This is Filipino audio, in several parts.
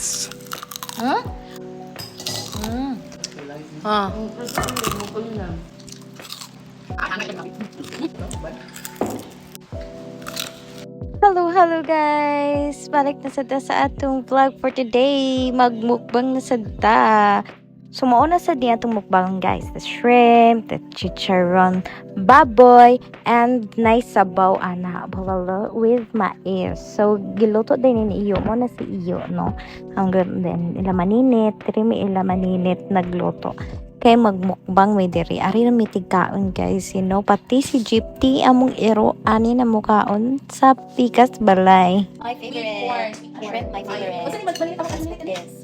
Yes. Huh? Ah. Hello guys! Balik na sad ta sa atong vlog for today. Magmukbang na sad ta. Sumuo na sad niya atong mukbang guys. The shrimp, the chicharon, baboy, and nice sabaw ana bulalo with mais. So giluto din ni iyo mo na si iyo no. Hanggang din ila maninit, trimi ila maninit nagluto. Kay magmukbang may diri ari na mitigkaon guys, you know, pati si Gypty among iro ani na mukaon sa pikas balay. My favorite. Shrimp, my favorite. Yes.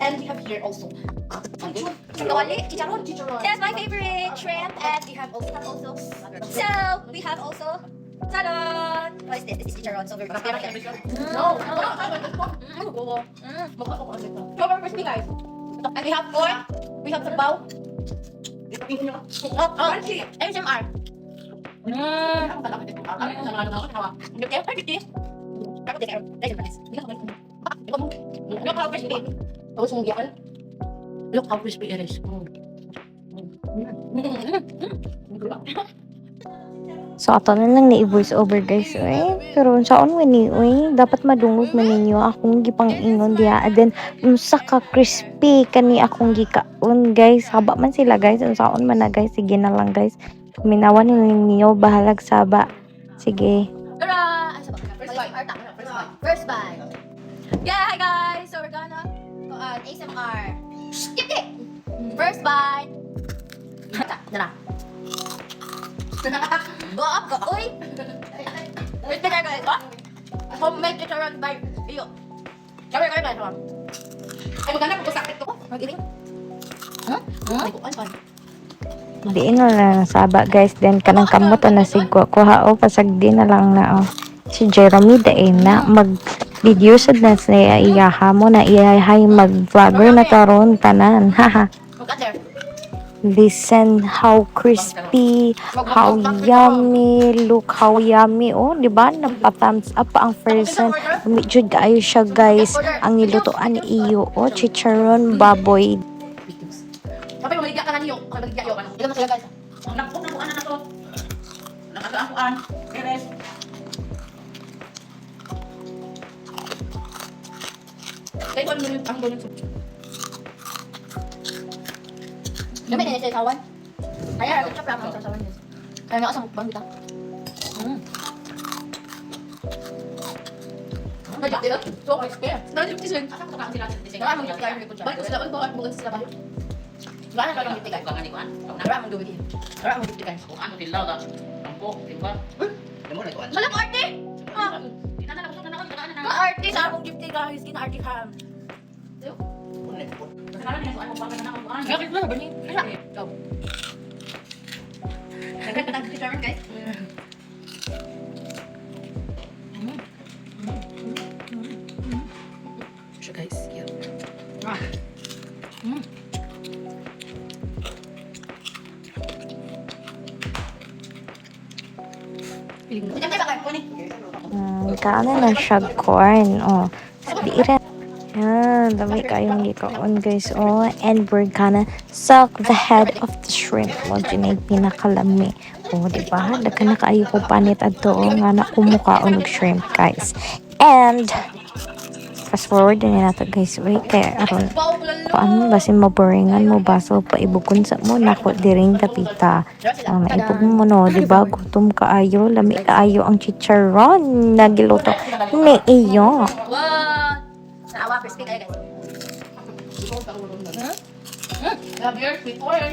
And we have here also Kawali, chicharon. That's my favorite shrimp. And we have also. So, we have also. Ta-da! What is this? This is chicharon. So, we're going to no. Super crispy guys. And we have corn. We have sabaw. ASMR. Look how crispy. Look how crispy it is. So ato na lang ni voice over guys pero saon man ni dapat madungog man ninyo akong gipang ingon diha and then unsa ka crispy kani akong gikaon guys haba man sila guys unsaon man na guys sige na lang guys minawan ninyo bahalag saba sige. Tara! First bite. Yeah, hi guys! So we're gonna go on ASMR. Skip! First bite. Tara. Go up ka! Uy! Wait ka guys! Homemade chicharon by iyo. Kami guys. Ay maganda kung sakit to. Mag-ibig? Ay ko pan. Diin na lang saba guys then kanang kamot na sigwa kuha o pasagdi na lang na si Jeremy dai na mag video sad na sa iyaha mo na iyahay mag vlogger na taron tanan haha. Look at there. Listen how crispy, how yummy, look how yummy. Oh, di ba? Nagpa-thumbs up ang person. Medyo gaayo siya, guys. Ang nilutoan ni iyo. Oh, chicharon, baboy. Kapag maligya ka na niyo, kapag maligya yo, ilan na sila guys? Nakuan na to. Nakagaan. Guys. Kaya ko ang doon. Dami na sa sawan. Kaya ako chop lang sa sawan niya. Kaya nga sa mukbang kita. Kaya dito, so crispy. Dahil yung tisin. Asa ko ka sila sa Kaya mo kaya mo ko. Balik ko sila, bakit mo sila ba? Gana ka lang titigay. Baka ni kuan. Nara mo gawin. Nara mo titigay. Kung ano tilaw da, tampo, diba? Alam mo na ito, ano? Wala mo arte. Di na nabusog na ako, tagaan na Ka arte sa akong gift guys, kina arte ka. Ano na ito? Kasalanan niya, so ano pa na ako. Bakit na ba ni? Go. Nagkata ng chicharon guys. Siya guys, yeah. Diyan tayo ba kunin? Kaano na siya corn. Oh, diira. Yan, dami kayong gikaon guys. Oh, and we're gonna suck the head of the shrimp. Oh, dyan ay pinakalami. Oh, diba? Daga na kaayo ko panit adto. Oh, nga na kumukaon og shrimp guys. And fast forward din nato guys. Wait, kaya aron paano ba si maboringan mo ba so paibukon sa mo nako diring tapita naipog mo no di ba gutom kaayo lami kaayo ang chicharon na giluto ni iyo. Wow! Naawa crispy kayo guys. Have yours before. No,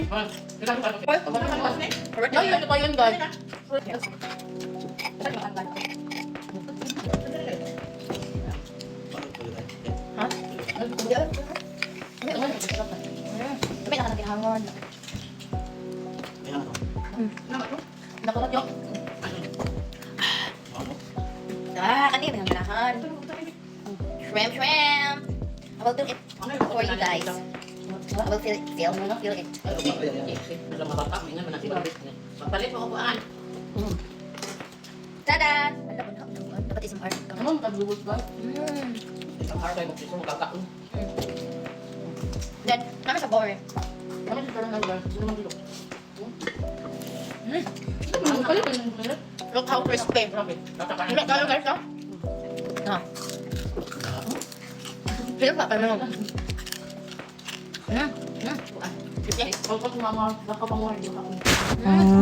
yun pa yun guys. Dami na ka nagkihangon. Nakulat yun. Kanina may hangalahan. Shrimp. I will do it for you guys. I will feel it. Feel it. Wala mabata, mingan man natin mabit. Magpalit mo ko paan. Tada! Dapat isang art ka. Ano, taglubos ba? Ang hard tayo mag-sisyo, magkakaon. Then, namin sa bowl. Ano si Karen Algar? Sino naman dito? Ano kayo kayo ng kulit? Look how crispy. Grabe. Tatakanin. Look, kalo guys, no? Pero pa, paano? Pagkat sumama, baka panguhan dito ako.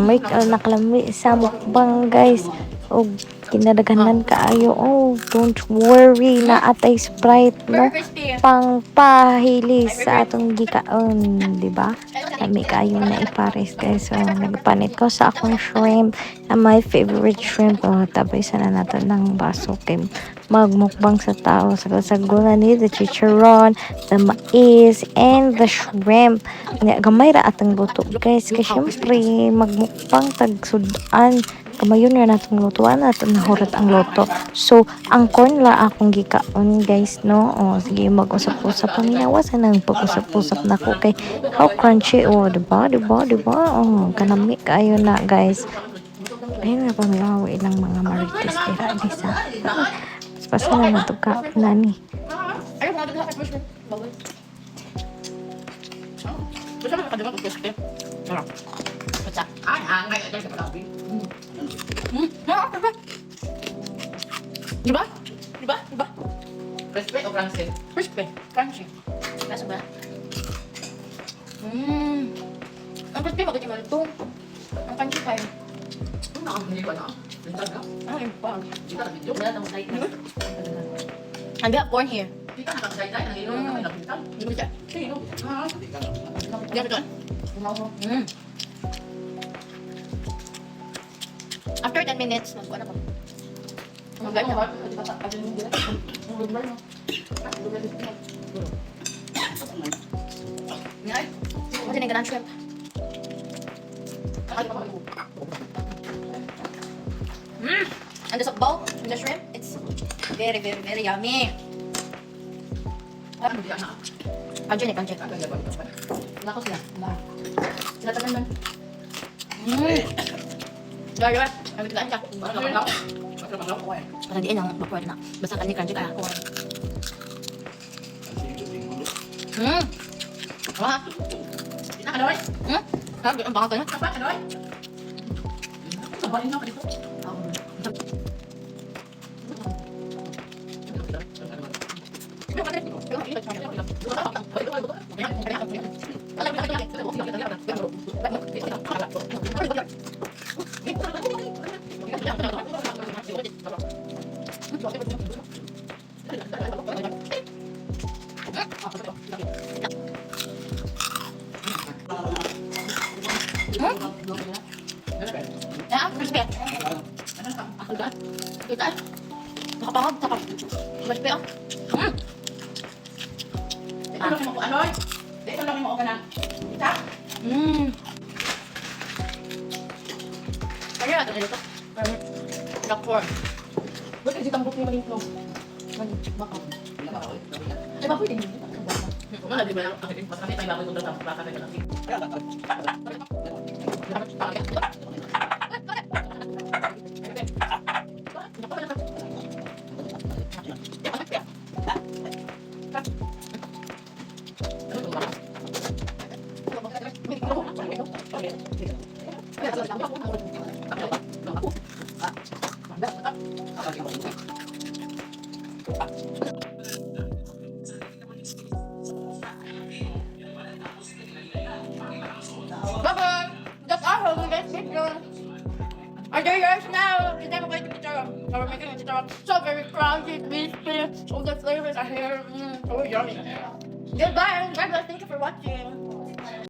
May nakalami sa mukbang guys. O kinadaghanan kaayo. Oh, don't worry na atay Sprite no. Very crispy. Pang pahili sa atong gikaon, di ba? Kami kayo na ipares guys. So, nagpanit ko sa akong shrimp. My favorite shrimp. Oh, tabay sana nato ng baso kay magmukbang sa tao. Sagulan ni the chicharon, the mais, and the shrimp. Gamay ra atong luto guys. Kasi syempre, magmukbang tagsudan. Kamayon na natong lutuan at nahurat ang loto. So, ang corn la akong gikaon guys, no? O, sige, mag-usap-usap. Paminawasan ng pag-usap-usap na ko kay how crunchy. O, diba? O, kanami kayo na guys. Ayun na pamilawa ilang mga marites kira di sa. Pasa na na ito ka nani. Ayaw mga daghan at crispy. Bawal. Gusto mo nakadiba kung crispy? Ano? What's up? Ay, hangay. Ay, sa palabi. Diba? Diba? Diba? Crispy o crunchy? Crispy. Crunchy. Nasa ba? Ang crispy, bakit yung malito? Ang crunchy tayo. Ano na ang hindi ko na? Bintag ka? Ano yung pang? Di ka na-video? Wala tayong light na. And we have corn here. Di ka nakasayday. Ang ilo na may nabintag. Hindi ko siya. Sino? Ah, di ka na. Hindi ko doon. After 10 minutes, mag-ano ko. Ang ganda ba? Ano yung gila? Ang ganda no? Ngay? Kasi nagkalang shrimp. And the bowl, and the shrimp, it's very, very, very yummy. Ano di na? Kanji ni, kanji. Ano ba ito? Nakos na. Sila tanan man. Diba, diba? Ang biglaan ka. Ano naman ako? Ano naman ako? Parang diin ang mapuwede na. Basta kanji, kanji ka. Wah. Nakaloy? Sabi, ang baka ka na. Nakaloy? Sabahin ako dito. Ah, crispy. Kita. Nakapangag, sakap. Crispy ah. Ano naman ako? Anoy? Dito lang mo ako na. Isa? Kaya natin dito. Duck form. Ba't kasi tambok niya maling flow? Baka. Ay, ba pwede hindi? Wala, di ba? Mas kami tayo bago ito sa baka tayo lang. Bye-bye! That's all for this video. Enjoy yours now! Today we're going to chicharron. So we're making a chicharron. So very crunchy, crispy. All the flavors are here. So yummy. Goodbye! God bless. Thank you for watching.